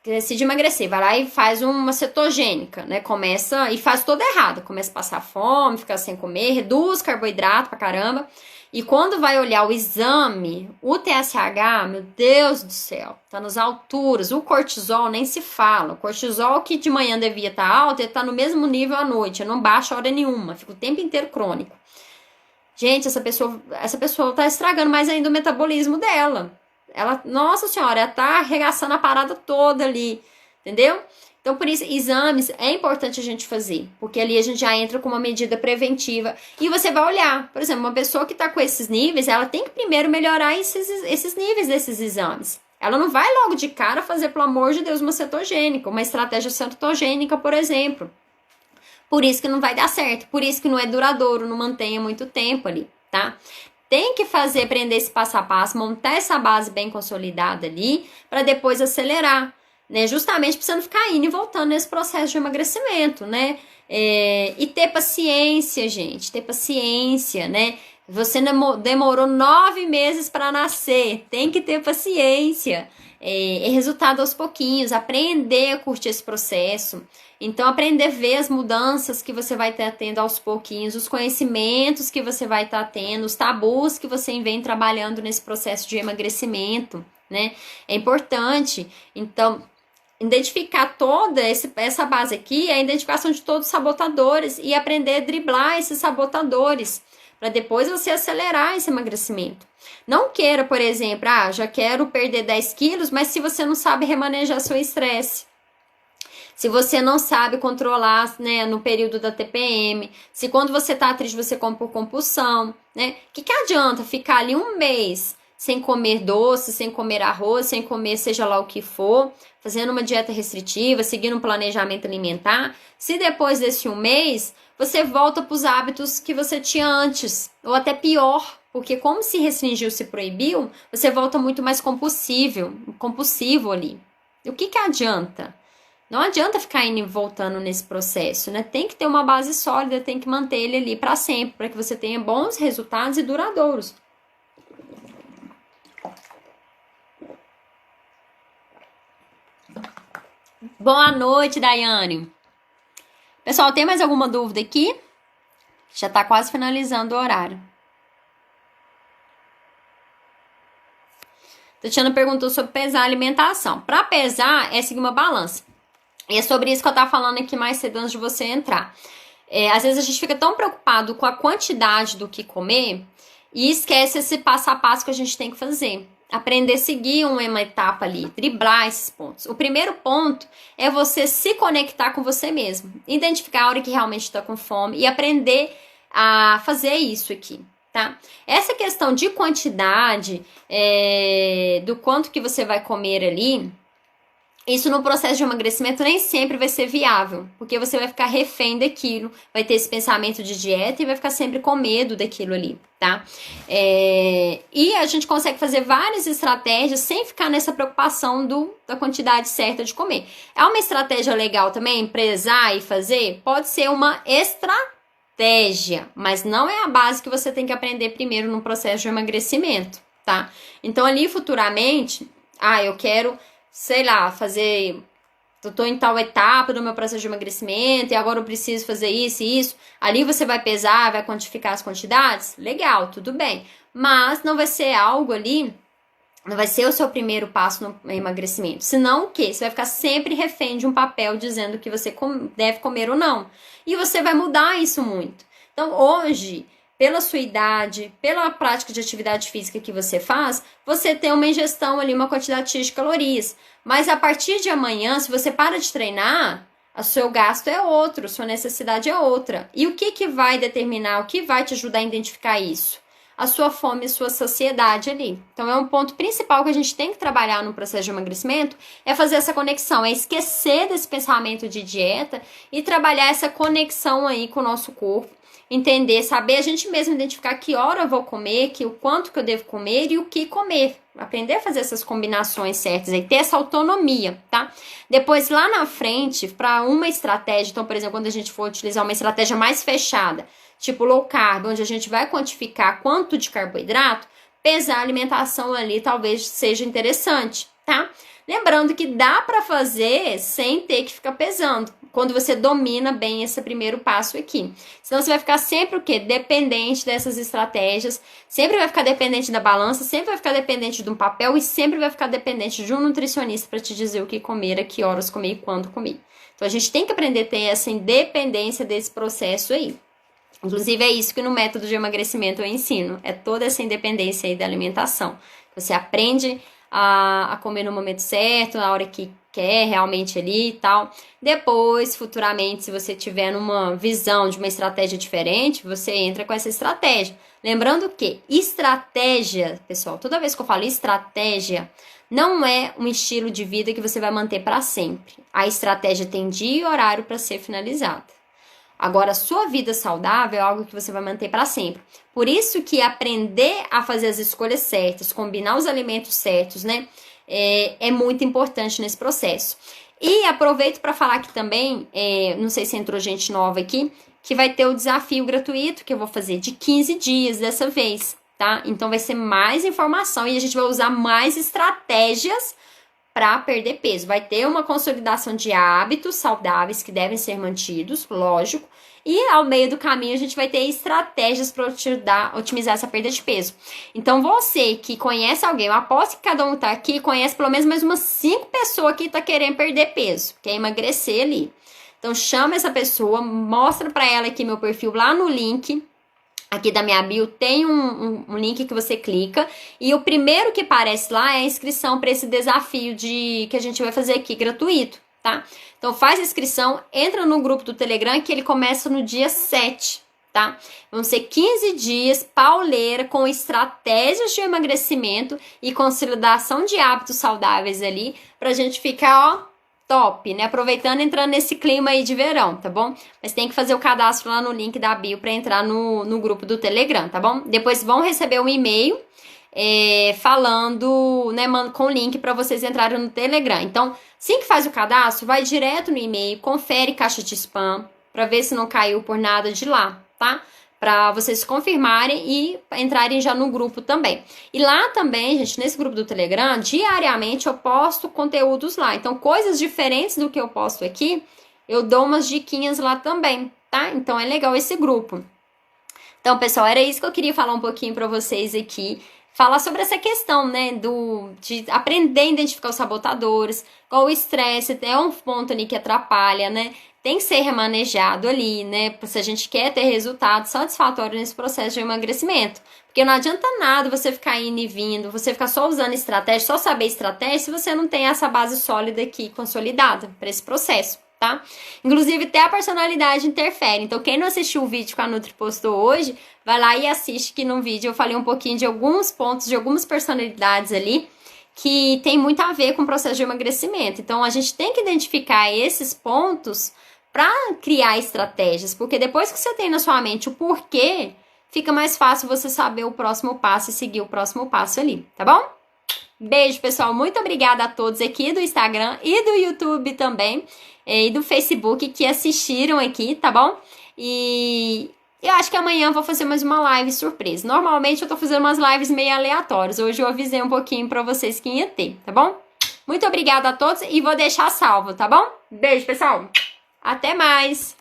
decide emagrecer, vai lá e faz uma cetogênica, né? Começa e faz tudo errado. Começa a passar fome, ficar sem comer, reduz carboidrato pra caramba. E quando vai olhar o exame, o TSH, meu Deus do céu, tá nas alturas. O cortisol nem se fala. O cortisol que de manhã devia estar alto, ele tá no mesmo nível à noite. Não baixa hora nenhuma, fica o tempo inteiro crônico. Gente, essa pessoa tá estragando mais ainda o metabolismo dela. Ela, nossa senhora, ela tá arregaçando a parada toda ali, entendeu? Então, por isso, exames é importante a gente fazer, porque ali a gente já entra com uma medida preventiva e você vai olhar, por exemplo, uma pessoa que está com esses níveis, ela tem que primeiro melhorar esses níveis desses exames. Ela não vai logo de cara fazer, pelo amor de Deus, uma cetogênica, uma estratégia cetogênica, por exemplo. Por isso que não vai dar certo, por isso que não é duradouro, não mantenha muito tempo ali, tá? Tem que fazer, aprender esse passo a passo, montar essa base bem consolidada ali, para depois acelerar. Né, justamente para você não ficar indo e voltando nesse processo de emagrecimento, né? E ter paciência, gente, ter paciência, né? Você demorou 9 meses para nascer, tem que ter paciência. É resultado aos pouquinhos, aprender a curtir esse processo. Então, aprender a ver as mudanças que você vai estar tendo aos pouquinhos, os conhecimentos que você vai estar tendo, os tabus que você vem trabalhando nesse processo de emagrecimento, né? É importante. Então, identificar toda essa base aqui é a identificação de todos os sabotadores e aprender a driblar esses sabotadores para depois você acelerar esse emagrecimento. Não queira, por exemplo, já quero perder 10 quilos, mas se você não sabe remanejar seu estresse, se você não sabe controlar, né, no período da TPM, se quando você tá triste você come por compulsão, né? Que adianta ficar ali um mês sem comer doce, sem comer arroz, sem comer seja lá o que for, fazendo uma dieta restritiva, seguindo um planejamento alimentar, se depois desse um mês você volta para os hábitos que você tinha antes, ou até pior, porque como se restringiu, se proibiu, você volta muito mais compulsivo ali. E o que adianta? Não adianta ficar indo e voltando nesse processo, né? Tem que ter uma base sólida, tem que manter ele ali para sempre, para que você tenha bons resultados e duradouros. Boa noite, Daiane. Pessoal, tem mais alguma dúvida aqui? Já tá quase finalizando o horário. Tatiana perguntou sobre pesar a alimentação. Para pesar, é seguir uma balança. E é sobre isso que eu tava falando aqui mais cedo antes de você entrar. Às vezes a gente fica tão preocupado com a quantidade do que comer e esquece esse passo a passo que a gente tem que fazer. Aprender a seguir uma etapa ali, driblar esses pontos. O primeiro ponto é você se conectar com você mesmo. Identificar a hora que realmente está com fome e aprender a fazer isso aqui, tá? Essa questão de quantidade, do quanto que você vai comer ali, isso no processo de emagrecimento nem sempre vai ser viável, porque você vai ficar refém daquilo, vai ter esse pensamento de dieta e vai ficar sempre com medo daquilo ali, tá? E a gente consegue fazer várias estratégias sem ficar nessa preocupação da quantidade certa de comer. É uma estratégia legal também, prezar e fazer? Pode ser uma estratégia, mas não é a base que você tem que aprender primeiro no processo de emagrecimento, tá? Então ali futuramente, eu quero, sei lá, eu tô em tal etapa do meu processo de emagrecimento e agora eu preciso fazer isso e isso. Ali você vai pesar, vai quantificar as quantidades? Legal, tudo bem. Mas não vai ser algo ali, não vai ser o seu primeiro passo no emagrecimento. Senão o quê? Você vai ficar sempre refém de um papel dizendo que você deve comer ou não. E você vai mudar isso muito. Então hoje, pela sua idade, pela prática de atividade física que você faz, você tem uma ingestão ali, uma quantidade X de calorias. Mas a partir de amanhã, se você para de treinar, O seu gasto é outro, sua necessidade é outra. E o que que vai determinar, o que vai te ajudar a identificar isso? A sua fome e sua saciedade ali. Então, é um ponto principal que a gente tem que trabalhar no processo de emagrecimento, é fazer essa conexão, é esquecer desse pensamento de dieta e trabalhar essa conexão aí com o nosso corpo, entender, saber a gente mesmo identificar que hora eu vou comer, o quanto que eu devo comer e o que comer. Aprender a fazer essas combinações certas e ter essa autonomia, tá? Depois, lá na frente, para uma estratégia, então, por exemplo, quando a gente for utilizar uma estratégia mais fechada, tipo low carb, onde a gente vai quantificar quanto de carboidrato, pesar a alimentação ali talvez seja interessante, tá? Lembrando que dá para fazer sem ter que ficar pesando, quando você domina bem esse primeiro passo aqui. Senão você vai ficar sempre o quê? Dependente dessas estratégias, sempre vai ficar dependente da balança, sempre vai ficar dependente de um papel e sempre vai ficar dependente de um nutricionista para te dizer o que comer, a que horas comer e quando comer. Então a gente tem que aprender a ter essa independência desse processo aí. Inclusive é isso que no método de emagrecimento eu ensino, é toda essa independência aí da alimentação. Você aprende a comer no momento certo, na hora que quer realmente ali e tal. Depois, futuramente, se você tiver numa visão de uma estratégia diferente, você entra com essa estratégia. Lembrando que estratégia, pessoal, toda vez que eu falo estratégia, não é um estilo de vida que você vai manter para sempre. A estratégia tem dia e horário para ser finalizada. Agora, a sua vida saudável é algo que você vai manter para sempre. Por isso que aprender a fazer as escolhas certas, combinar os alimentos certos, né? É muito importante nesse processo. E aproveito para falar aqui também, não sei se entrou gente nova aqui, que vai ter o desafio gratuito que eu vou fazer de 15 dias dessa vez, tá? Então vai ser mais informação e a gente vai usar mais estratégias para perder peso. Vai ter uma consolidação de hábitos saudáveis que devem ser mantidos, lógico. E ao meio do caminho a gente vai ter estratégias para otimizar essa perda de peso. Então você que conhece alguém, eu aposto que cada um tá aqui, conhece pelo menos mais umas 5 pessoas que tá querendo perder peso, quer emagrecer ali. Então chama essa pessoa, mostra para ela aqui meu perfil lá no link. Aqui da minha bio tem um link que você clica e o primeiro que aparece lá é a inscrição para esse desafio que a gente vai fazer aqui, gratuito, tá? Então faz a inscrição, entra no grupo do Telegram que ele começa no dia 7, tá? Vão ser 15 dias pauleira com estratégias de emagrecimento e consolidação de hábitos saudáveis ali pra gente ficar, ó, top, né? Aproveitando, entrando nesse clima aí de verão, tá bom? Mas tem que fazer o cadastro lá no link da bio para entrar no grupo do Telegram, tá bom? Depois vão receber um e-mail falando, né, com o link para vocês entrarem no Telegram. Então, assim que faz o cadastro, vai direto no e-mail, confere caixa de spam para ver se não caiu por nada de lá, tá? Para vocês confirmarem e entrarem já no grupo também. E lá também, gente, nesse grupo do Telegram, diariamente eu posto conteúdos lá. Então, coisas diferentes do que eu posto aqui, eu dou umas diquinhas lá também, tá? Então, é legal esse grupo. Então, pessoal, era isso que eu queria falar um pouquinho para vocês aqui. Falar sobre essa questão, né, de aprender a identificar os sabotadores, qual o estresse, é um ponto ali que atrapalha, né? Tem que ser remanejado ali, né? Se a gente quer ter resultado satisfatório nesse processo de emagrecimento. Porque não adianta nada você ficar indo e vindo, você ficar só usando estratégia, só saber estratégia, se você não tem essa base sólida aqui, consolidada para esse processo, tá? Inclusive, até a personalidade interfere. Então, quem não assistiu o vídeo que a Nutri postou hoje, vai lá e assiste, que no vídeo eu falei um pouquinho de alguns pontos, de algumas personalidades ali, que tem muito a ver com o processo de emagrecimento. Então, a gente tem que identificar esses pontos para criar estratégias, porque depois que você tem na sua mente o porquê, fica mais fácil você saber o próximo passo e seguir o próximo passo ali, tá bom? Beijo, pessoal. Muito obrigada a todos aqui do Instagram e do YouTube também, e do Facebook que assistiram aqui, tá bom? E eu acho que amanhã eu vou fazer mais uma live surpresa. Normalmente eu tô fazendo umas lives meio aleatórias. Hoje eu avisei um pouquinho pra vocês que ia ter, tá bom? Muito obrigada a todos e vou deixar salvo, tá bom? Beijo, pessoal! Até mais!